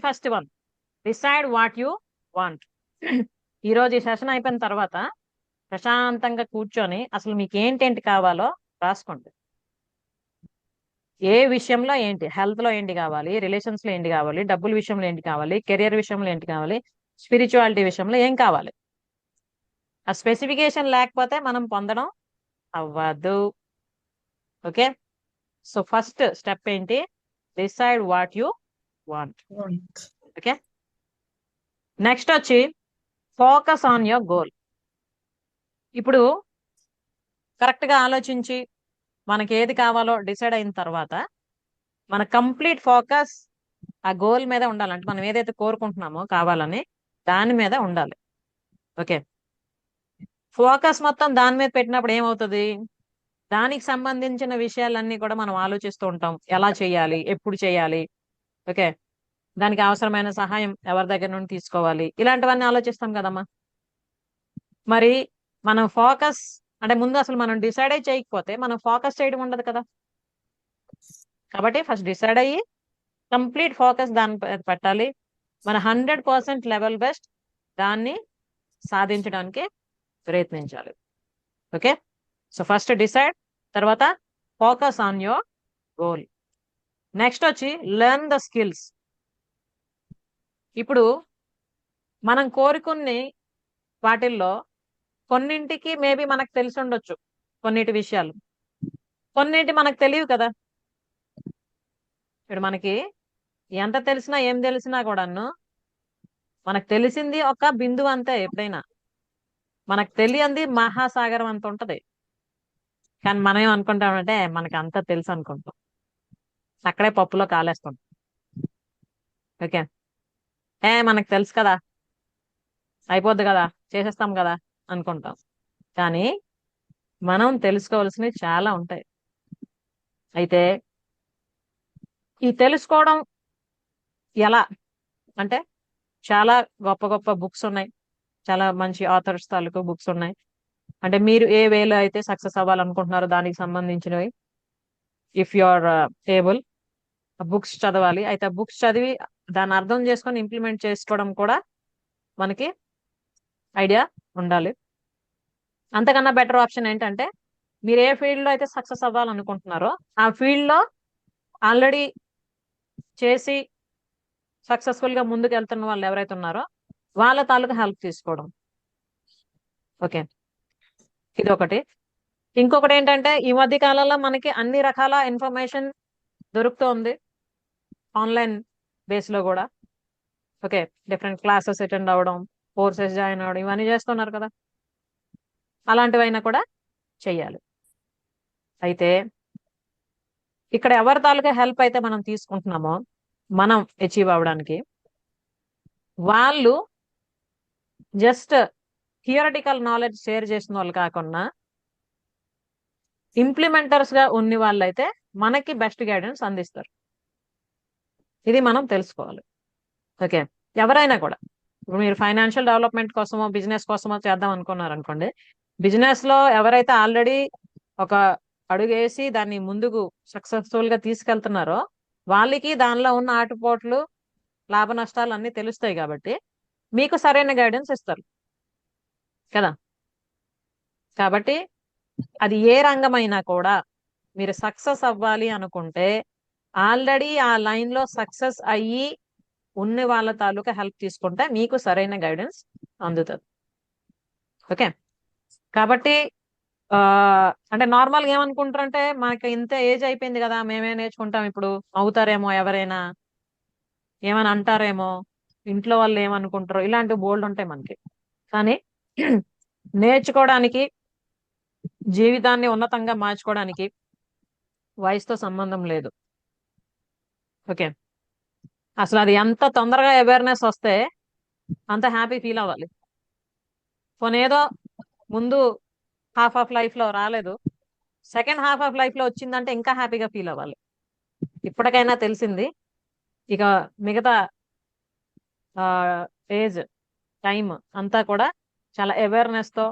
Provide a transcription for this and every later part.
First one, decide what you want. ఈరోజు ఈ session అయిపోయిన తర్వాత ప్రశాంతంగా కూర్చొని అసలు మీకు ఏంటేంటి కావాలో రాసుకోండి. ఏ విషయంలో ఏంటి, హెల్త్ లో ఏంటి కావాలి, రిలేషన్స్ లో ఏంటి కావాలి, డబ్బుల విషయంలో ఏంటి కావాలి, కెరియర్ విషయంలో ఏంటి కావాలి, స్పిరిచువాలిటీ విషయంలో ఏం కావాలి. ఆ స్పెసిఫికేషన్ లేకపోతే మనం పొందడం అవ్వదు. ఓకే, సో ఫస్ట్ స్టెప్ ఏంటి, decide what you want. Okay, next వచ్చి ఫోకస్ ఆన్ యువర్ గోల్. ఇప్పుడు కరెక్ట్ గా ఆలోచించి మనకి ఏది కావాలో డిసైడ్ అయిన తర్వాత మన కంప్లీట్ ఫోకస్ ఆ గోల్ మీద ఉండాలి. అంటే మనం ఏదైతే కోరుకుంటున్నామో కావాలని దాని మీద ఉండాలి. ఓకే, ఫోకస్ మొత్తం దాని మీద పెట్టినప్పుడు ఏమవుతుంది, దానికి సంబంధించిన విషయాలన్నీ కూడా మనం ఆలోచిస్తూ ఉంటాం. ఎలా చేయాలి, ఎప్పుడు చేయాలి, ఓకే, దానికి అవసరమైన సహాయం ఎవరి దగ్గర నుండి తీసుకోవాలి, ఇలాంటివన్నీ ఆలోచిస్తాం కదమ్మా. మరి మనం ఫోకస్ అంటే ముందు అసలు మనం డిసైడ్ అయ్యి చేయకపోతే మనం ఫోకస్ చేయడం ఉండదు కదా. కాబట్టి ఫస్ట్ డిసైడ్ అయ్యి కంప్లీట్ ఫోకస్ దాని పెట్టాలి. మన 100% లెవెల్ బెస్ట్ దాన్ని సాధించడానికి ప్రయత్నించాలి. ఓకే, సో ఫస్ట్ డిసైడ్, తర్వాత focus on your goal. Next వచ్చి లెర్న్ ద స్కిల్స్. ఇప్పుడు మనం కోరుకునే వాటిల్లో కొన్నింటికి మేబీ మనకు తెలిసి ఉండొచ్చు, కొన్నిటి విషయాలు, కొన్నింటి మనకు తెలియదు కదా. ఇప్పుడు మనకి ఎంత తెలిసినా ఏం తెలిసినా కూడాను మనకు తెలిసింది ఒక బిందువు అంతే. ఎప్పుడైనా మనకు తెలియంది మహాసాగరం అంత ఉంటది. కానీ మనం ఏం అనుకుంటామంటే మనకి అంతా తెలుసు అనుకుంటాం, అక్కడే పప్పులో కాలేస్తాం. ఓకే, మనకు తెలుసు కదా, అయిపోద్ది కదా, చేసేస్తాం కదా అనుకుంటాం. కానీ మనం తెలుసుకోవాల్సినవి చాలా ఉంటాయి. అయితే ఈ తెలుసుకోవడం ఎలా అంటే చాలా గొప్ప గొప్ప బుక్స్ ఉన్నాయి, చాలా మంచి ఆథర్స్ తాలూకు బుక్స్ ఉన్నాయి. అంటే మీరు ఏ వేలో అయితే సక్సెస్ అవ్వాలనుకుంటున్నారో దానికి సంబంధించినవి if you are able books చదవాలి. అయితే ఆ బుక్స్ చదివి దాన్ని అర్థం చేసుకొని ఇంప్లిమెంట్ చేసుకోవడం కూడా మనకి ఐడియా ఉండాలి. అంతకన్నా బెటర్ ఆప్షన్ ఏంటంటే మీరు ఏ ఫీల్డ్ లో అయితే సక్సెస్ అవ్వాలనుకుంటున్నారో ఆ ఫీల్డ్ లో ఆల్రెడీ చేసి సక్సెస్ఫుల్ గా ముందుకు వెళ్తున్న వాళ్ళు ఎవరైతే ఉన్నారో వాళ్ళ తాలూకా హెల్ప్ తీసుకోవడం. ఓకే, ఇది ఒకటి. ఇంకొకటి ఏంటంటే ఈ మధ్య కాలంలో మనకి అన్ని రకాల ఇన్ఫర్మేషన్ దొరుకుతోంది ఆన్లైన్ బేస్ లో కూడా. ఓకే, డిఫరెంట్ క్లాసెస్ అటెండ్ అవ్వడం, కోర్సెస్ జాయిన్ అవ్వడం, ఇవన్నీ చేస్తున్నారు కదా. అలాంటివైనా కూడా చెయ్యాలి. అయితే ఇక్కడ ఎవరి తాలూకా హెల్ప్ అయితే మనం తీసుకుంటున్నామో మనం అచీవ్ అవ్వడానికి, వాళ్ళు జస్ట్ థియరటికల్ నాలెడ్జ్ షేర్ చేసిన వాళ్ళు కాకుండా ఇంప్లిమెంటర్స్ గా ఉన్న వాళ్ళు అయితే మనకి బెస్ట్ గైడెన్స్ అందిస్తారు. ఇది మనం తెలుసుకోవాలి. ఓకే, ఎవరైనా కూడా ఇప్పుడు మీరు ఫైనాన్షియల్ డెవలప్మెంట్ కోసమో బిజినెస్ కోసమో చేద్దాం అనుకున్నారు అనుకోండి, బిజినెస్ లో ఎవరైతే ఆల్రెడీ ఒక అడుగేసి దాన్ని ముందుకు సక్సెస్ఫుల్ గా తీసుకెళ్తున్నారో వాళ్ళకి దానిలో ఉన్న ఆటుపోట్లు లాభ నష్టాలు అన్ని తెలుస్తాయి కాబట్టి మీకు సరైన గైడెన్స్ ఇస్తారు కదా. కాబట్టి అది ఏ రంగమైనా కూడా మీరు సక్సెస్ అవ్వాలి అనుకుంటే ఆల్రెడీ ఆ లైన్ లో సక్సెస్ అయ్యి ఉన్న వాళ్ళ తాలూకా హెల్ప్ తీసుకుంటే మీకు సరైన గైడెన్స్ అందుతుంది. ఓకే, కాబట్టి ఆ అంటే నార్మల్గా ఏమనుకుంటారంటే మనకి ఇంత ఏజ్ అయిపోయింది కదా, మేమే నేర్చుకుంటాం, ఇప్పుడు అవుతారేమో, ఎవరైనా ఏమని అంటారేమో, ఇంట్లో వాళ్ళు ఏమనుకుంటారో, ఇలాంటి బోల్డ్ ఉంటాయి మనకి. కానీ నేర్చుకోవడానికి, జీవితాన్ని ఉన్నతంగా మార్చుకోవడానికి వయసుతో సంబంధం లేదు. ఓకే, అసలు అది ఎంత తొందరగా అవేర్నెస్ వస్తే అంత హ్యాపీ ఫీల్ అవ్వాలి. కొనేదో ముందు హాఫ్ ఆఫ్ లైఫ్ లో రాలేదు, సెకండ్ హాఫ్ ఆఫ్ లైఫ్ లో వచ్చిందంటే ఇంకా హ్యాపీగా ఫీల్ అవ్వాలి. ఇప్పటికైనా తెలిసింది, ఇక మిగతా ఏజ్ టైం అంతా కూడా చాలా అవేర్నెస్ తో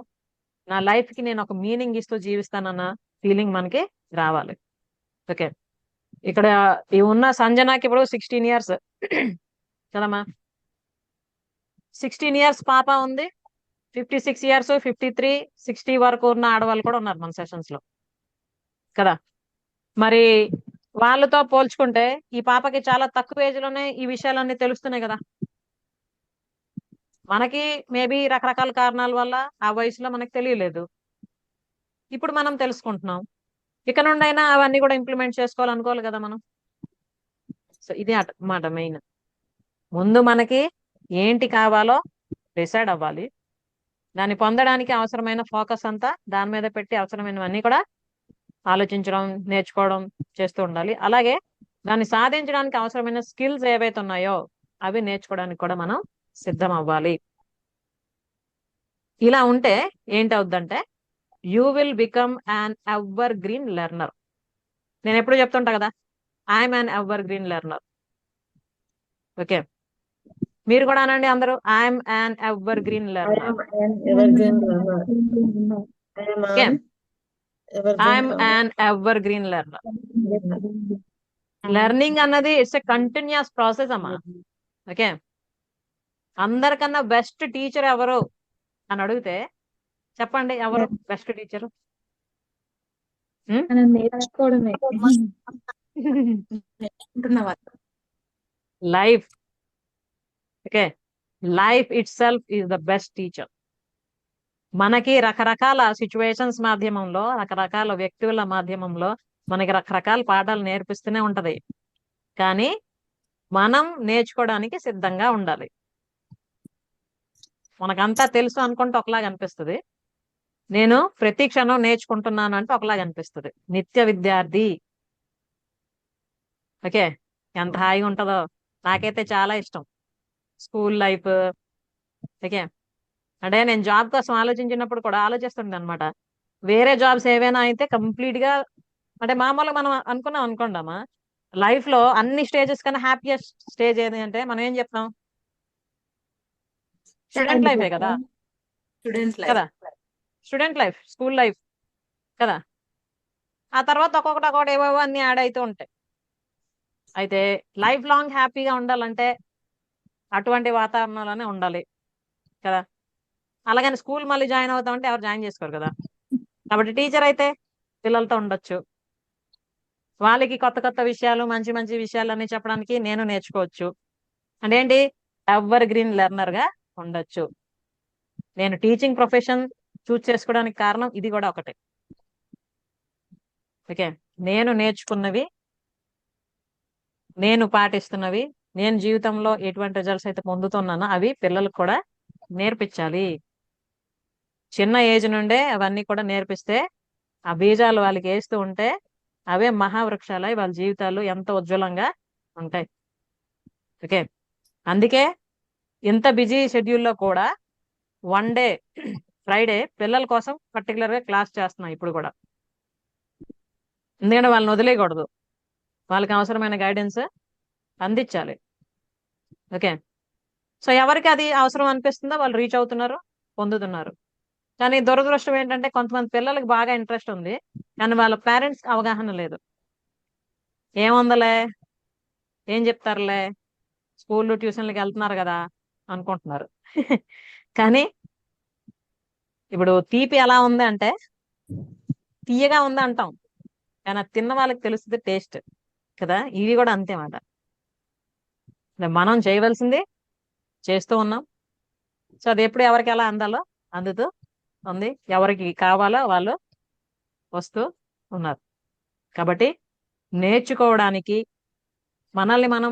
నా లైఫ్ కి నేను ఒక మీనింగ్ ఇస్తూ జీవిస్తానన్న ఫీలింగ్ మనకి రావాలి. ఓకే, ఇక్కడ ఈ ఉన్న సంజనాకి ఇప్పుడు 16 years. కదమ్మా. 16 years పాప ఉంది, 56 years, 53, 60 వరకు ఉన్న ఆడవాళ్ళు కూడా ఉన్నారు మన సెషన్స్ లో కదా. మరి వాళ్ళతో పోల్చుకుంటే ఈ పాపకి చాలా తక్కువ ఏజ్ లోనే ఈ విషయాలన్నీ తెలుస్తున్నాయి కదా. మనకి మేబీ రకరకాల కారణాల వల్ల ఆ వయసులో మనకు తెలియలేదు, ఇప్పుడు మనం తెలుసుకుంటున్నాం. ఇక నుండైనా అవన్నీ కూడా ఇంప్లిమెంట్ చేసుకోవాలనుకోవాలి కదా మనం. సో ఇది అన్నమాట మెయిన్. ముందు మనకి ఏంటి కావాలో డిసైడ్ అవ్వాలి, దాన్ని పొందడానికి అవసరమైన ఫోకస్ అంతా దాని మీద పెట్టి అవసరమైనవన్నీ కూడా ఆలోచించడం, నేర్చుకోవడం చేస్తూ ఉండాలి. అలాగే దాన్ని సాధించడానికి అవసరమైన స్కిల్స్ ఏవైతే ఉన్నాయో అవి నేర్చుకోవడానికి కూడా మనం సిద్ధం అవ్వాలి. ఇలా ఉంటే ఏంటవుద్దంటే you will become an evergreen learner. నేను ఎప్పుడు చెప్తుంటా కదా, I am an evergreen learner. Okay, మీరు కూడా అనండి అందరూ, I am an evergreen I learner. am an evergreen learner. I am okay, an evergreen I am learner. An evergreen learner. Learner. Learning అన్నది it's a continuous process అమ్మా. Okay, అందరికన్నా best teacher ఎవరు అని అడిగితే చెప్పండి, ఎవరు బెస్ట్ టీచరు? మనం నేర్చుకోవడమే. Life. Okay, life it self is the best teacher. మనకి రకరకాల సిచ్యువేషన్స్ మాధ్యమంలో, రకరకాల వ్యక్తుల మాధ్యమంలో మనకి రకరకాల పాఠాలు నేర్పిస్తూనే ఉంటది. కానీ మనం నేర్చుకోవడానికి సిద్ధంగా ఉండాలి. మనకంతా తెలుసు అనుకుంటే ఒకలాగా అనిపిస్తుంది, నేను ప్రతి క్షణం నేర్చుకుంటున్నాను అంటే ఒకలాగా అనిపిస్తుంది. నిత్య విద్యార్థి. ఓకే, ఎంత హాయిగా ఉంటుందో, నాకైతే చాలా ఇష్టం స్కూల్ లైఫ్. ఓకే, అంటే నేను జాబ్ కోసం ఆలోచించినప్పుడు కూడా ఆలోచిస్తుండే అనమాట. వేరే జాబ్స్ ఏవైనా అయితే కంప్లీట్ గా, అంటే మామూలుగా మనం అనుకున్నాం అనుకోండామా, లైఫ్ లో అన్ని స్టేజెస్ కన్నా హ్యాపీయెస్ట్ స్టేజ్ ఏది అంటే మనం ఏం చెప్తాం? స్టూడెంట్ లైఫే కదా. స్టూడెంట్స్ లైఫ్ కదా, స్టూడెంట్ లైఫ్, స్కూల్ లైఫ్ కదా. ఆ తర్వాత ఒక్కొక్కటి ఏవో అన్ని యాడ్ అవుతూ ఉంటాయి. అయితే లైఫ్ లాంగ్ హ్యాపీగా ఉండాలంటే అటువంటి వాతావరణంలోనే ఉండాలి కదా. అలాగని స్కూల్ మళ్ళీ జాయిన్ అవుతామంటే ఎవరు జాయిన్ చేసుకోరు కదా. కాబట్టి టీచర్ అయితే పిల్లలతో ఉండొచ్చు, వాళ్ళకి కొత్త కొత్త విషయాలు, మంచి మంచి విషయాలన్నీ చెప్పడానికి నేను నేర్చుకోవచ్చు. అంటే ఏంటి, ఎవర్ గ్రీన్ లెర్నర్ గా ఉండొచ్చు. నేను టీచింగ్ ప్రొఫెషన్ చూస్ చేసుకోవడానికి కారణం ఇది కూడా ఒకటే. ఓకే, నేను నేర్చుకున్నవి, నేను పాటిస్తున్నవి, నేను జీవితంలో ఎటువంటి రిజల్ట్స్ అయితే పొందుతున్నానో అవి పిల్లలకు కూడా నేర్పించాలి. చిన్న ఏజ్ నుండే అవన్నీ కూడా నేర్పిస్తే ఆ బీజాలు వాళ్ళకి వేస్తూ ఉంటే అవే మహావృక్షాలై వాళ్ళ జీవితాలు ఎంతో ఉజ్వలంగా ఉంటాయి. ఓకే, అందుకే ఇంత బిజీ షెడ్యూల్లో కూడా వన్ డే ఫ్రైడే పిల్లల కోసం పర్టికులర్ గా క్లాస్ చేస్తున్నాం ఇప్పుడు కూడా. ఎందుకంటే వాళ్ళని వదిలేయకూడదు, వాళ్ళకి అవసరమైన గైడెన్స్ అందించాలి. ఓకే, సో ఎవరికి అది అవసరం అనిపిస్తుందో వాళ్ళు రీచ్ అవుతున్నారు, పొందుతున్నారు. కానీ దురదృష్టం ఏంటంటే కొంతమంది పిల్లలకి బాగా ఇంట్రెస్ట్ ఉంది, కానీ వాళ్ళ పేరెంట్స్ అవగాహన లేదు. ఏముందలే, ఏం చెప్తారులే, స్కూళ్ళు ట్యూషన్లకి వెళ్తున్నారు కదా అనుకుంటున్నారు. కానీ ఇప్పుడు తీపి ఎలా ఉంది అంటే తీయగా ఉంది అంటాం, కానీ అది తిన్న వాళ్ళకి తెలుస్తుంది టేస్ట్ కదా. ఇది కూడా అంతే మాట. మనం చేయవలసింది చేస్తూ ఉన్నాం. సో అది ఎప్పుడు ఎవరికి ఎలా అందాలో అందుతూ ఉంది, ఎవరికి కావాలో వాళ్ళు వస్తూ ఉన్నారు. కాబట్టి నేర్చుకోవడానికి, మనల్ని మనం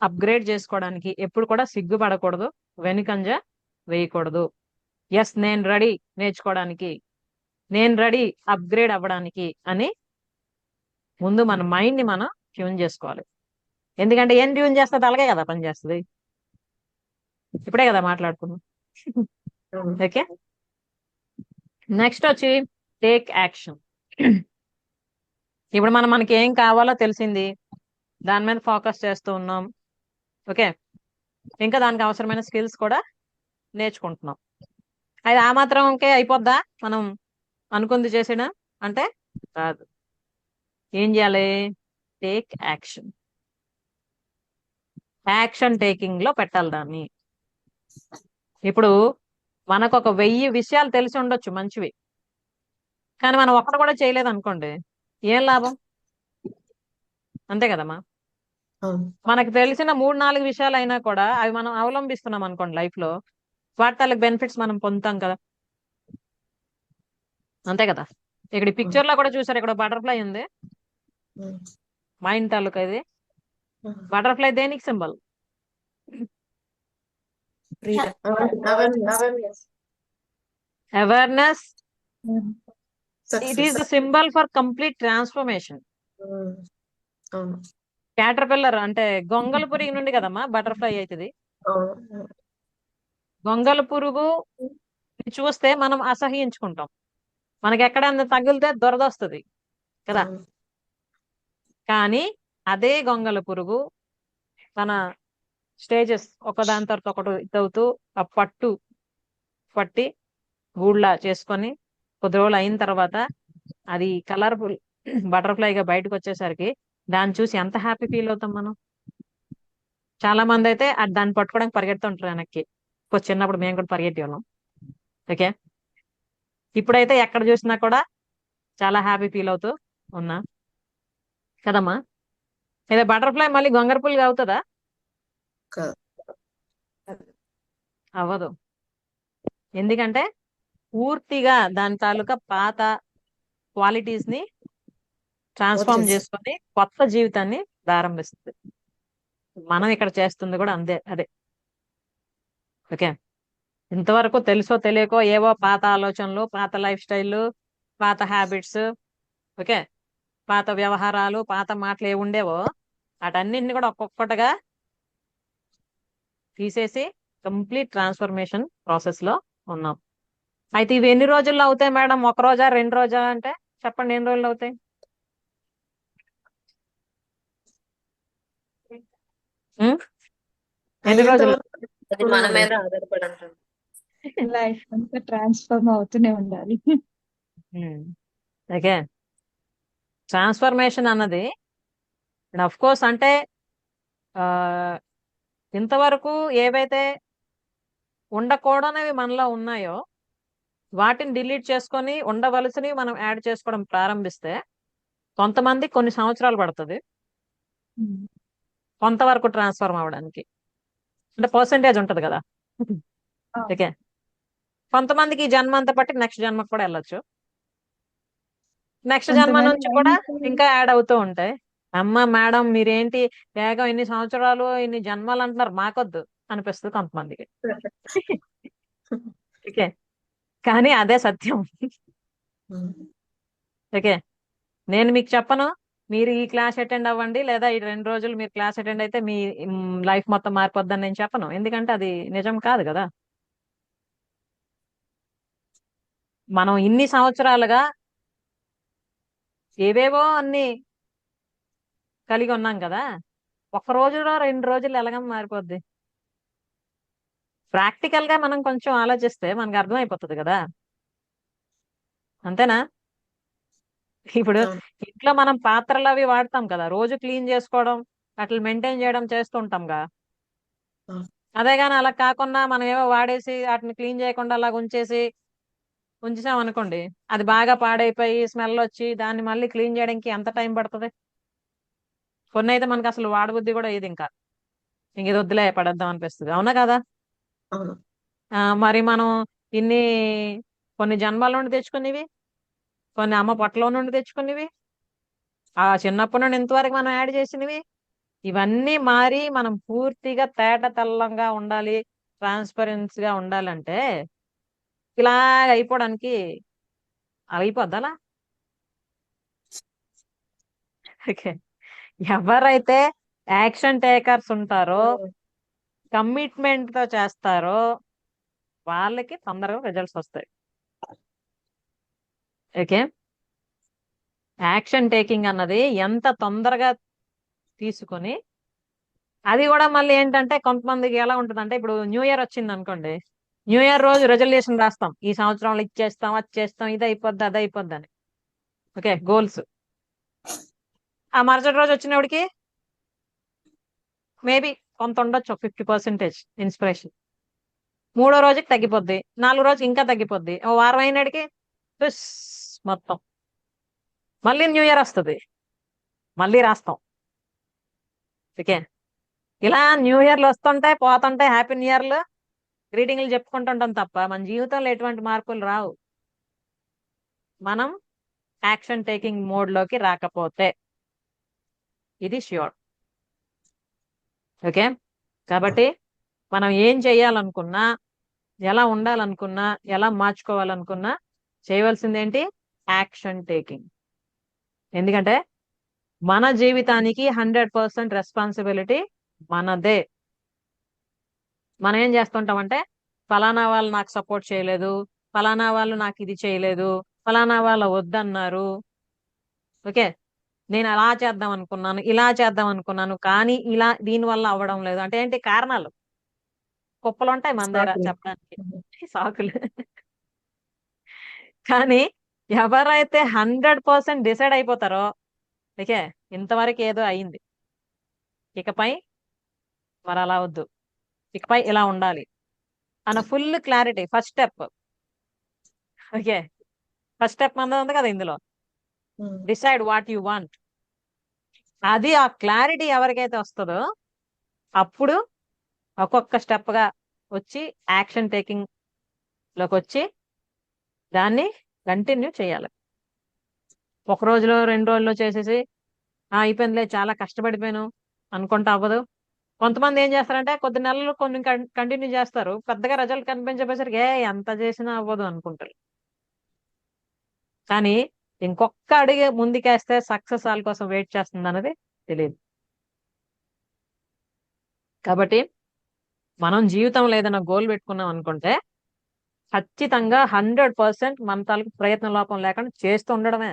అప్గ్రేడ్ చేసుకోవడానికి ఎప్పుడు కూడా సిగ్గుపడకూడదు, వెనుకంజ వేయకూడదు. ఎస్, నేను రెడీ నేర్చుకోవడానికి, నేను రెడీ అప్గ్రేడ్ అవ్వడానికి అని ముందు మన మైండ్ ని మనం ట్యూన్ చేసుకోవాలి. ఎందుకంటే ఏం ట్యూన్ చేస్తుంది, అలాగే కదా పని చేస్తుంది. ఇప్పుడే కదా మాట్లాడుకున్నాం. ఓకే, నెక్స్ట్ వచ్చి టేక్ యాక్షన్. ఇప్పుడు మనకి ఏం కావాలో తెలిసింది, దాని మీద ఫోకస్ చేస్తూ ఉన్నాం. ఓకే, ఇంకా దానికి అవసరమైన స్కిల్స్ కూడా నేర్చుకుంటున్నాం. అది ఆ మాత్రంకే అయిపోద్దా మనం అనుకుంది చేసేనా అంటే? కాదు. ఏం చేయాలి? Take action. యాక్షన్ టేకింగ్ లో పెట్టాలి దాన్ని. ఇప్పుడు మనకు ఒక 1000 విషయాలు తెలిసి ఉండొచ్చు మంచివి, కానీ మనం ఒక్కటి కూడా చేయలేదు అనుకోండి, ఏం లాభం? అంతే కదమ్మా. అవును. మనకు తెలిసిన 3-4 విషయాలు అయినా కూడా అవి మనం అవలంబిస్తున్నాం అనుకోండి లైఫ్ లో, వాటి తాలూకు బెనిఫిట్స్ మనం పొందుతాం కదా. అంతే కదా. ఇక్కడ ఈ పిక్చర్ లో కూడా చూసారు, ఇక్కడ బటర్ఫ్లై ఉంది, ఉమ్. మైండ్ తాలూకా ఇది. ఉమ్. బటర్ఫ్లై దేనికి symbol? Freedom. Awareness. Awareness. Um. It is Success. The symbol for complete transformation. Um. అవును. క్యాటర్పిల్లర్ అంటే గొంగళ పురుగు నుండి కదమ్మా బటర్ఫ్లై అవుతుంది. అవును. గొంగళ పురుగు చూస్తే మనం అసహ్యించుకుంటాం, మనకి ఎక్కడన్నా తగిలితే దొరదొస్తుంది కదా. అవును. కానీ అదే గొంగళ పురుగు తన స్టేజెస్ ఒకదాని తర్వాత ఒకటి ఇదవుతూ ఆ పట్టి గూళ్ళ చేసుకొని కొద్ది రోజులు అయిన తర్వాత అది కలర్ఫుల్ బటర్ఫ్లైగా బయటకు వచ్చేసరికి దాన్ని చూసి ఎంత హ్యాపీ ఫీల్ అవుతాం మనం. చాలా మంది అయితే దాన్ని పట్టుకోవడానికి పరిగెడుతుంటారు వెనక్కి. చిన్నప్పుడు మేము కూడా పరిగెత్తి వాళ్ళం. ఓకే, ఇప్పుడైతే ఎక్కడ చూసినా కూడా చాలా హ్యాపీ ఫీల్ అవుతూ ఉన్నా కదమ్మా. లేదా బటర్ఫ్లై మళ్ళీ గొంగర పులుగు అవుతుందా? కాదు. అవ్వదు. ఎందుకంటే పూర్తిగా దాని తాలూకా పాత క్వాలిటీస్ ని ట్రాన్స్ఫార్మ్ వదిలేసి. చేసుకొని కొత్త జీవితాన్ని ప్రారంభిస్తుంది. మనం ఇక్కడ చేస్తుంది కూడా అదే. ఓకే, ఇంతవరకు తెలుసో తెలియకో ఏవో పాత ఆలోచనలు, పాత లైఫ్ స్టైల్, పాత హ్యాబిట్స్, ఓకే, పాత వ్యవహారాలు, పాత మాటలు ఏ ఉండేవో వాటన్నింటిని కూడా ఒక్కొక్కటిగా తీసేసి కంప్లీట్ ట్రాన్స్ఫర్మేషన్ ప్రాసెస్ లో ఉన్నాం. అయితే ఇవి ఎన్ని రోజుల్లో అవుతాయి మేడం? 1 రోజా 2 రోజా అంటే చెప్పండి, ఎన్ని రోజులు అవుతాయి? ఉం? ఎన్ని అయ్యేంత రోజులు? వరకు అది మన మీద ఆధారపడి ఉంటుంది. లైఫ్ అంతా ట్రాన్స్ఫార్మ్ అవుతూనే ఉండాలి. ఓకే, ట్రాన్స్ఫర్మేషన్ అన్నది అఫ్ కోర్స్ అంటే ఆ ఇంతవరకు ఏవైతే ఉండకూడనివి మనలో ఉన్నాయో వాటిని డిలీట్ చేసుకొని ఉండవలసినవి మనం యాడ్ చేసుకోవడం ప్రారంభిస్తే కొంతమంది కొన్ని సంవత్సరాలు పడుతుంది, కొంతవరకు ట్రాన్స్ఫర్మ్ అవ్వడానికి. అంటే పర్సంటేజ్ ఉంటది కదా. ఓకే, కొంతమందికి ఈ జన్మ అంతా బట్టి నెక్స్ట్ జన్మకు కూడా వెళ్ళొచ్చు, నెక్స్ట్ జన్మ కొంతమంది నుంచి కూడా ఇంకా యాడ్ అవుతూ ఉంటాయి. అమ్మ మేడం మీరేంటి వేగం ఇన్ని సంవత్సరాలు ఇన్ని జన్మలు అంటున్నారు, మాకొద్దు అనిపిస్తుంది కొంతమందికి. ఓకే, కానీ అదే సత్యం. ఉమ్. ఓకే, నేను మీకు చెప్పను మీరు ఈ క్లాస్ అటెండ్ అవ్వండి, లేదా ఈ 2 రోజులు మీరు క్లాస్ అటెండ్ అయితే మీ లైఫ్ మొత్తం మారిపోద్దని నేను చెప్పను, ఎందుకంటే అది నిజం కాదు కదా. మనం ఇన్ని సంవత్సరాలుగా ఏవేవో అన్ని కలిగి ఉన్నాం కదా, 1 రోజులో 2 రోజులు ఎలాగ మారిపోద్ది? ప్రాక్టికల్ గా మనం కొంచెం ఆలోచిస్తే మనకు అర్థమైపోతుంది కదా. అంతేనా? ఇప్పుడు అవును. ఇంట్లో మనం పాత్రలు అవి వాడతాం కదా, రోజు క్లీన్ చేసుకోవడం అట్లా మెయింటైన్ చేయడం చేస్తుంటాంగా. అవును. అదే గాని అలా కాకుండా మనం ఏవో వాడేసి వాటిని క్లీన్ చేయకుండా అలా ఉంచేసాం అనుకోండి, అది బాగా పాడైపోయి స్మెల్ వచ్చి దాన్ని మళ్ళీ క్లీన్ చేయడానికి ఎంత టైం పడుతుంది? కొన్ని అయితే మనకు అసలు వాడబుద్ధి కూడా ఏది ఇంకా ఇది వద్దులే పడేద్దాం అనిపిస్తుంది, అవునా కదా. అవును. మరి మనం ఇన్ని కొన్ని జన్మల నుండి తెచ్చుకునేవి, కొన్ని అమ్మ పొట్టలో నుండి తెచ్చుకునేవి, ఆ చిన్నప్పటి నుండి ఇంతవరకు మనం యాడ్ చేసినవి, ఇవన్నీ మారి మనం పూర్తిగా తేట తెల్లంగా ఉండాలి, ట్రాన్స్పరెన్సీగా ఉండాలంటే ఇలా అయిపోవడానికి అయిపోద్దా? ఓకే, ఎవరైతే యాక్షన్ టేకర్స్ ఉంటారో, కమిట్మెంట్ తో చేస్తారో వాళ్ళకి తొందరగా రిజల్ట్స్ వస్తాయి. ఓకే, యాక్షన్ టేకింగ్ అన్నది ఎంత తొందరగా తీసుకొని, అది కూడా మళ్ళీ ఏంటంటే కొంతమందికి ఎలా ఉంటుందంటే, ఇప్పుడు న్యూ ఇయర్ వచ్చింది అనుకోండి, న్యూ ఇయర్ రోజు రెజల్యూషన్ రాస్తాం, ఈ సంవత్సరంలో ఇచ్చేస్తాం అది చేస్తాం ఇది అయిపోద్ది అది అయిపోద్ది అని. Okay, goals. ఆ మరుసటి రోజు వచ్చినప్పటికి మేబీ కొంత ఉండొచ్చు, 50% ఇన్స్పిరేషన్. 3వ రోజుకి తగ్గిపోద్ది, 4వ రోజుకి ఇంకా తగ్గిపోద్ది, ఓ వారం అయినాడికి టుస్ మొత్తం. మళ్ళీ న్యూ ఇయర్ వస్తుంది, మళ్ళీ రాస్తాం. ఓకే, ఇలా న్యూ ఇయర్లు వస్తుంటాయి పోతుంటాయి, హ్యాపీ న్యూ ఇయర్లు గ్రీటింగ్లు చెప్పుకుంటుంటాం తప్ప మన జీవితంలో ఎటువంటి మార్పులు రావు, మనం యాక్షన్ టేకింగ్ మోడ్ లోకి రాకపోతే. ఇది ష్యూర్. ఓకే, కాబట్టి మనం ఏం చేయాలనుకున్నా, ఎలా ఉండాలనుకున్నా, ఎలా మార్చుకోవాలనుకున్నా చేయవలసింది ఏంటి? Action taking. ఎందుకంటే మన జీవితానికి 100% రెస్పాన్సిబిలిటీ మనదే. మనం ఏం చేస్తుంటామంటే ఫలానా వాళ్ళు నాకు సపోర్ట్ చేయలేదు, ఫలానా వాళ్ళు నాకు ఇది చేయలేదు, ఫలానా వాళ్ళు వద్దన్నారు, ఓకే నేను అలా చేద్దాం అనుకున్నాను, ఇలా చేద్దాం అనుకున్నాను, కానీ ఇలా దీనివల్ల అవ్వడం లేదు. అంటే ఏంటి? కారణాలు కుప్పలు ఉంటాయి మన దగ్గర సాకులు. చెప్పడానికి, సాకులు. కానీ ఎవరైతే 100% డిసైడ్ అయిపోతారో, ఓకే ఇంతవరకు ఏదో అయింది, ఇకపై మరి అలా వద్దు, ఇకపై ఇలా ఉండాలి అన్న full clarity. First step. Okay, first step మనది ఉంది కదా ఇందులో, డిసైడ్ వాట్ యు వాంట్. అది ఆ క్లారిటీ ఎవరికైతే వస్తుందో అప్పుడు ఒక్కొక్క స్టెప్ గా వచ్చి యాక్షన్ టేకింగ్ లోకి వచ్చి దాన్ని కంటిన్యూ చేయాలి. ఒక రోజులో 2 రోజుల్లో చేసేసి అయిపోయిందిలే చాలా కష్టపడిపోయాను అనుకుంటా అవ్వదు. కొంతమంది ఏం చేస్తారంటే కొద్ది నెలలు కొన్ని కంటిన్యూ చేస్తారు, పెద్దగా రిజల్ట్ కనిపించబోయేసరికి ఎంత చేసినా అవ్వదు అనుకుంటారు. కానీ ఇంకొక అడిగి ముందుకేస్తే సక్సెస్ వాళ్ళ కోసం వెయిట్ చేస్తుంది అన్నది తెలియదు. కాబట్టి మనం జీవితంలో ఏదైనా గోల్ పెట్టుకున్నాం అనుకుంటే ఖచ్చితంగా 100% మన తాలూకు ప్రయత్న లోపం లేకుండా చేస్తూ ఉండడమే,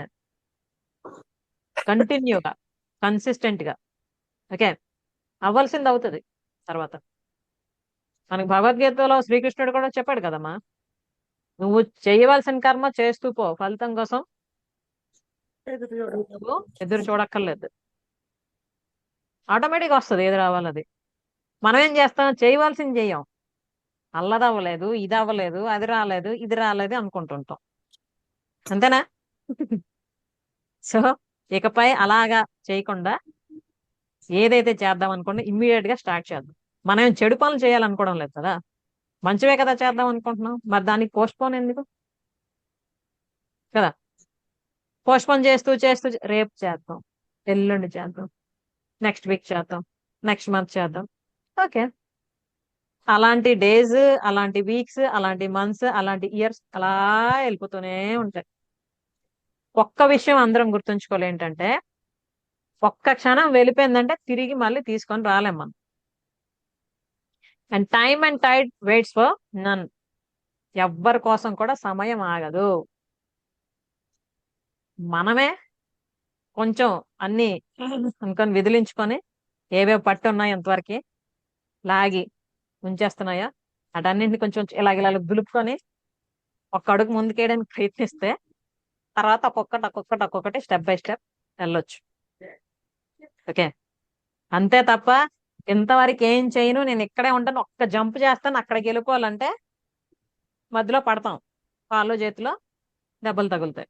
కంటిన్యూగా, కన్సిస్టెంట్ గా. ఓకే, అవ్వాల్సింది అవుతుంది. తర్వాత మనకు భగవద్గీతలో శ్రీకృష్ణుడు కూడా చెప్పాడు కదమ్మా, నువ్వు చేయవలసిన కర్మ చేస్తూ పో, ఫలితం కోసం నువ్వు ఎదురు చూడక్కర్లేదు, ఆటోమేటిక్ వస్తుంది ఏది రావాలది. మనం ఏం చేస్తాం? చేయవలసింది చెయ్యం, అల్లది అవ్వలేదు, ఇది అవ్వలేదు, అది రాలేదు, ఇది రాలేదు అనుకుంటుంటాం, అంతేనా? సో ఇకపై అలాగా చేయకుండా ఏదైతే చేద్దాం అనుకోండి ఇమ్మీడియట్ గా స్టార్ట్ చేద్దాం. మనం ఏం చెడు పనులు చేయాలనుకోవడం లేదు కదా, మంచివే కదా చేద్దాం అనుకుంటున్నాం, మరి దానికి పోస్ట్ పోన్ ఎందుకు కదా? పోస్ట్ పోన్ చేస్తూ చేస్తూ రేపు చేద్దాం, ఎల్లుండి చేద్దాం, నెక్స్ట్ వీక్ చేద్దాం, నెక్స్ట్ మంత్ చేద్దాం. ఓకే, అలాంటి డేస్, అలాంటి వీక్స్, అలాంటి మంత్స్, అలాంటి ఇయర్స్ అలా వెళ్ళిపోతూనే ఉంటాయి. ఒక్క విషయం అందరం గుర్తుంచుకోవాలి ఏంటంటే, ఒక్క క్షణం వెళ్ళిపోయిందంటే తిరిగి మళ్ళీ తీసుకొని రాలేం మనం. And time and tide waits for none. ఎవ్వరి కోసం కూడా సమయం ఆగదు. మనమే కొంచెం అన్ని అనుకొని విదిలించుకొని ఏవేవి పట్టి ఉన్నాయో ఎంతవరకు లాగి ఉంచేస్తున్నాయో అటన్నింటిని కొంచెం ఇలా దులుపుకొని ఒక్క అడుగు ముందుకేయడానికి ప్రయత్నిస్తే తర్వాత ఒక్కొక్కటి స్టెప్ బై స్టెప్ వెళ్ళొచ్చు. ఓకే, అంతే తప్ప ఇంతవరకు ఏం చేయను, నేను ఇక్కడే ఉంటాను, ఒక్క జంప్ చేస్తాను అక్కడికి వెళ్ళిపోవాలంటే మధ్యలో పడతాం, కాళ్ళు చేతిలో దెబ్బలు తగులుతాయి.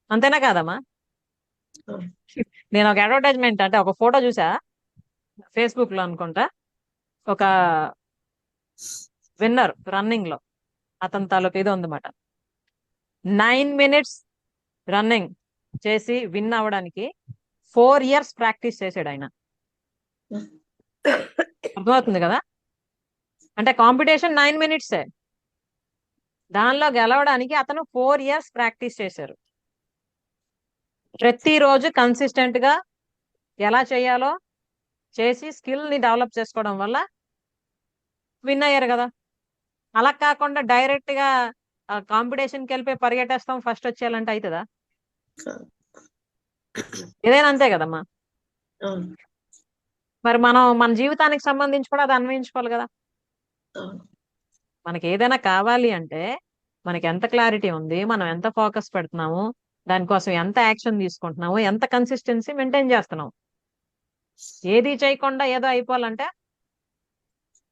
అంతేనా కాదమ్మా? నేను ఒక అడ్వర్టైజ్మెంట్ అంటే ఒక ఫోటో చూసా ఫేస్బుక్ లో అనుకుంటా, ఒక విన్నర్ రన్నింగ్ లో అతని తాలూకు ఇది ఉందన్నమాట. 9 minutes రన్నింగ్ చేసి విన్ అవ్వడానికి 4 years ప్రాక్టీస్ చేసాడు ఆయన. అర్థమవుతుంది కదా? అంటే కాంపిటీషన్ 9 minutes, దానిలో గెలవడానికి అతను 4 years ప్రాక్టీస్ చేశారు. ప్రతిరోజు కన్సిస్టెంట్ గా ఎలా చేయాలో చేసి స్కిల్ ని డెవలప్ చేసుకోవడం వల్ల విన్ అయ్యారు కదా. అలా కాకుండా డైరెక్ట్ గా కాంపిటీషన్కి వెళ్ళిపోయి పరిగెట్టేస్తాం ఫస్ట్ వచ్చేయాలంటే అవుతుందా? ఏదైనా అంతే కదమ్మా. మరి మనం మన జీవితానికి సంబంధించి కూడా అది అన్వయించుకోవాలి కదా. మనకి ఏదైనా కావాలి అంటే మనకి ఎంత క్లారిటీ ఉంది, మనం ఎంత ఫోకస్ పెడుతున్నాము, దానికోసం ఎంత యాక్షన్ తీసుకుంటున్నాము, ఎంత కన్సిస్టెన్సీ మెయింటైన్ చేస్తున్నాము. ఏది చేయకుండా ఏదో అయిపోవాలంటే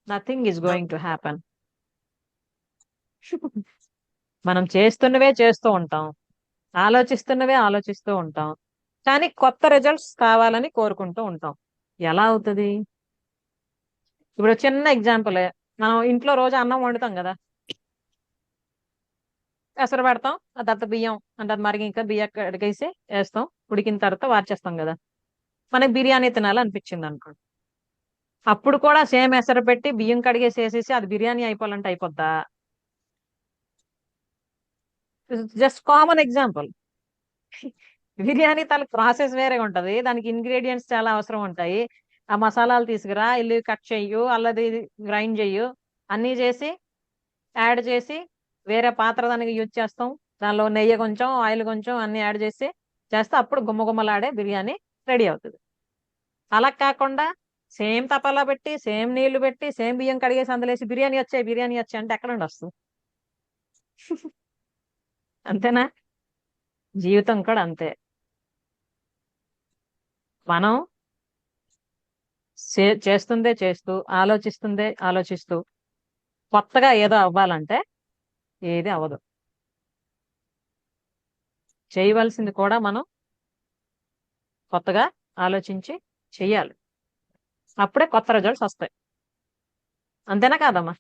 nothing is going to happen. మనం చేస్తున్నవే చేస్తూ ఉంటాం, ఆలోచిస్తున్నవే ఆలోచిస్తూ ఉంటాం, కానీ కొత్త రిజల్ట్స్ కావాలని కోరుకుంటూ ఉంటాం. ఎలా అవుతుంది? ఇప్పుడు చిన్న ఎగ్జాంపుల్, మనం ఇంట్లో రోజు అన్నం వండుతాం కదా, ఎసరు పెడతాం, ఆ తర్వాత బియ్యం అంటే అది మరిగి ఇంకా బియ్యం కడిగేసి వేస్తాం, ఉడికిన తర్వాత వార్చేస్తాం కదా. మనకి బిర్యానీ తినాలనిపించింది అనుకోండి, అప్పుడు కూడా సేమ్ ఎసరు పెట్టి బియ్యం కడిగేసి వేసేసి అది బిర్యానీ అయిపోవాలంటే అయిపోద్దా? Just common example. బిర్యానీ తనకు ప్రాసెస్ వేరే ఉంటది, దానికి ఇంగ్రీడియంట్స్ చాలా అవసరం ఉంటాయి. ఆ మసాలాలు తీసుకురా, ఇల్లు కట్ చెయ్యు, అల్లది గ్రైండ్ చెయ్యు, అన్నీ చేసి యాడ్ చేసి వేరే పాత్ర దానికి యూజ్ చేస్తాం, దానిలో నెయ్యి కొంచెం ఆయిల్ కొంచెం అన్ని యాడ్ చేసి చేస్తే అప్పుడు గుమ్మగుమ్మలాడే బిర్యానీ రెడీ అవుతుంది. అలా కాకుండా సేమ్ తపాలా పెట్టి సేమ్ నీళ్లు పెట్టి సేమ్ బియ్యం కడిగేసి అందులేసి బిర్యానీ వచ్చాయి అంటే ఎక్కడ నుండి వస్తుంది? అంతేనా? జీవితం కూడా అంతే. మనం చేస్తుందే చేస్తూ ఆలోచిస్తుందే ఆలోచిస్తూ కొత్తగా ఏదో అవ్వాలంటే ఏది అవ్వదు. చేయవలసింది కూడా మనం కొత్తగా ఆలోచించి చెయ్యాలి, అప్పుడే కొత్త రిజల్ట్స్ వస్తాయి. అంతేనా కాదమ్మా?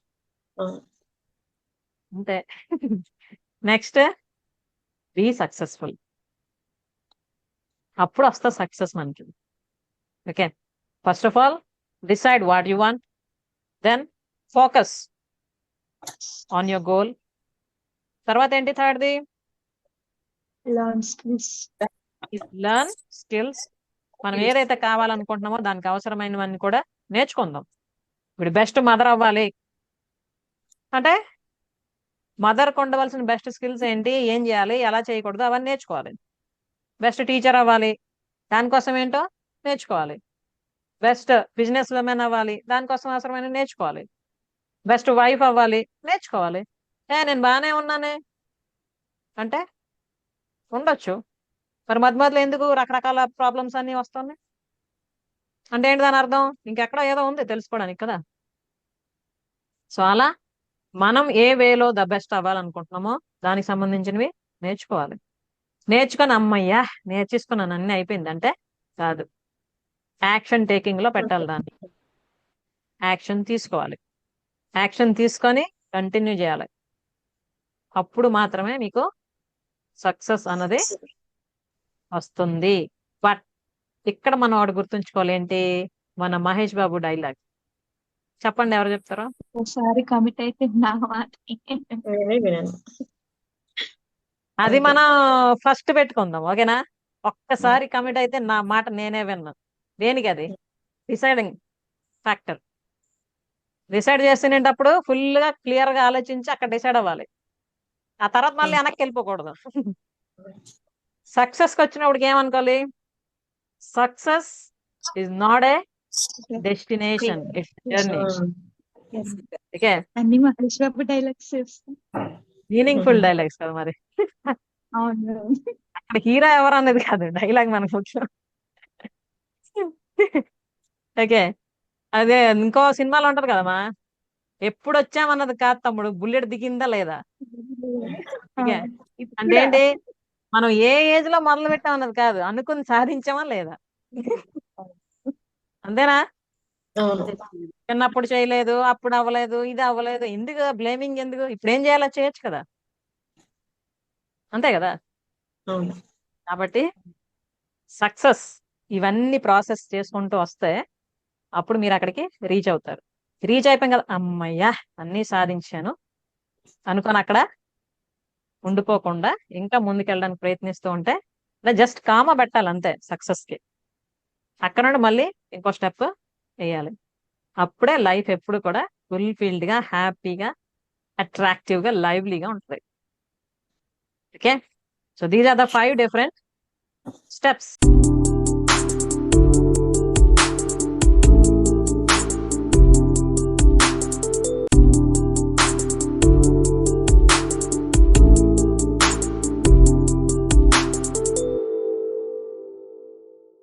అవును. అంతే. Next, be successful. అప్పుడు వస్తా సక్సెస్ మనకి. Okay, first of all decide what you want, then focus on your goal. తర్వాత ఏంటి థర్డ్ది? Learn skills. Learn skills. మనం ఏదైతే కావాలనుకుంటున్నామో దానికి అవసరమైనవన్నీ కూడా నేర్చుకుందాం. ఇప్పుడు బెస్ట్ మదర్ అవ్వాలి అంటే మదర్కి ఉండవలసిన బెస్ట్ స్కిల్స్ ఏంటి, ఏం చేయాలి, ఎలా చేయకూడదు, అవన్నీ నేర్చుకోవాలి. బెస్ట్ టీచర్ అవ్వాలి, దానికోసం ఏంటో నేర్చుకోవాలి. బెస్ట్ బిజినెస్ ఉమెన్ అవ్వాలి, దానికోసం అవసరమైన నేర్చుకోవాలి. బెస్ట్ వైఫ్ అవ్వాలి, నేర్చుకోవాలి. నేను బాగానే ఉన్నానే అంటే ఉండొచ్చు, మరి మధ్య మధ్యలో ఎందుకు రకరకాల ప్రాబ్లమ్స్ అన్ని వస్తున్నాయి అంటే ఏంటి దాని అర్థం? ఇంకెక్కడ ఏదో ఉంది తెలుసుకోవడానికి కదా. సో అలా మనం ఏ వేలో ద బెస్ట్ అవ్వాలనుకుంటున్నామో దానికి సంబంధించినవి నేర్చుకోవాలి. నేర్చుకొని అమ్మయ్యా నేర్చేసుకున్నాను అన్ని అయిపోయింది అంటే కాదు, యాక్షన్ టేకింగ్ లో పెట్టాలి దాన్ని. యాక్షన్ తీసుకోవాలి, యాక్షన్ తీసుకొని కంటిన్యూ చేయాలి. అప్పుడు మాత్రమే మీకు సక్సెస్ అన్నది వస్తుంది. బట్ ఇక్కడ మనం వాడు గుర్తుంచుకోవాలి ఏంటి, మన మహేష్ బాబు డైలాగ్. చెప్పండి, ఎవరు చెప్తారో? ఒకసారి కమిట్ అయితే నా మాట నేనే వినాను. అది అంతే. మనం ఫస్ట్ పెట్టుకుందాం, ఓకేనా? ఒక్కసారి కమిట్ అయితే నా మాట నేనే విన్నా. దేనికి? అది డిసైడింగ్ ఫ్యాక్టర్. డిసైడ్ చేసినప్పుడు ఫుల్ గా క్లియర్ గా ఆలోచించి అక్కడ డిసైడ్ అవ్వాలి. ఆ తర్వాత మళ్ళీ వెనక్కి వెళ్ళిపోకూడదు. సక్సెస్ కి వచ్చినప్పుడు ఏమనుకోవాలి, success is not a destination, it's journey. Okay, అన్ని మహేష్ బాబు డైలాగ్స్ చేస్తాం. మీనింగ్ఫుల్ డైలాగ్స్ కదా మరి. అవును. అక్కడ హీరో ఎవరు అన్నది కాదు, డైలాగ్ మనకు ముఖ్యం. ఓకే, అదే ఇంకో సినిమాలో ఉంటది కదమ్మా, ఎప్పుడు వచ్చామన్నది కాదు తమ్ముడు, బుల్లెట్ దిగిందా లేదా. ఓకే, అంటే ఏంటి, మనం ఏ ఏజ్ లో మొదలు పెట్టామన్నది కాదు, అనుకుని సాధించామా లేదా. అంతేనా? అవును. చిన్నప్పుడు చేయలేదు, అప్పుడు అవ్వలేదు, ఇది అవ్వలేదు, ఎందుకు బ్లేమింగ్, ఎందుకు? ఇప్పుడు ఏం చేయాలో చేయొచ్చు కదా. అంతే కదా. అవును. కాబట్టి సక్సెస్ ఇవన్నీ ప్రాసెస్ చేసుకుంటూ వస్తే అప్పుడు మీరు అక్కడికి రీచ్ అవుతారు. రీచ్ అయిపోయాం కదా, అమ్మయ్యా అన్నీ సాధించాను అనుకొని అక్కడ ఉండిపోకుండా ఇంకా ముందుకెళ్ళడానికి ప్రయత్నిస్తూ ఉంటే జస్ట్ కామ పెట్టాలి అంతే సక్సెస్ కి. అక్కడ నుండి మళ్ళీ ఇంకో స్టెప్ వేయాలి. అప్పుడే లైఫ్ ఎప్పుడు కూడా ఫుల్ఫిల్డ్ గా, హ్యాపీగా, అట్రాక్టివ్ గా, లైవ్లీగా ఉంటుంది. Okay, so these are the 5 different steps.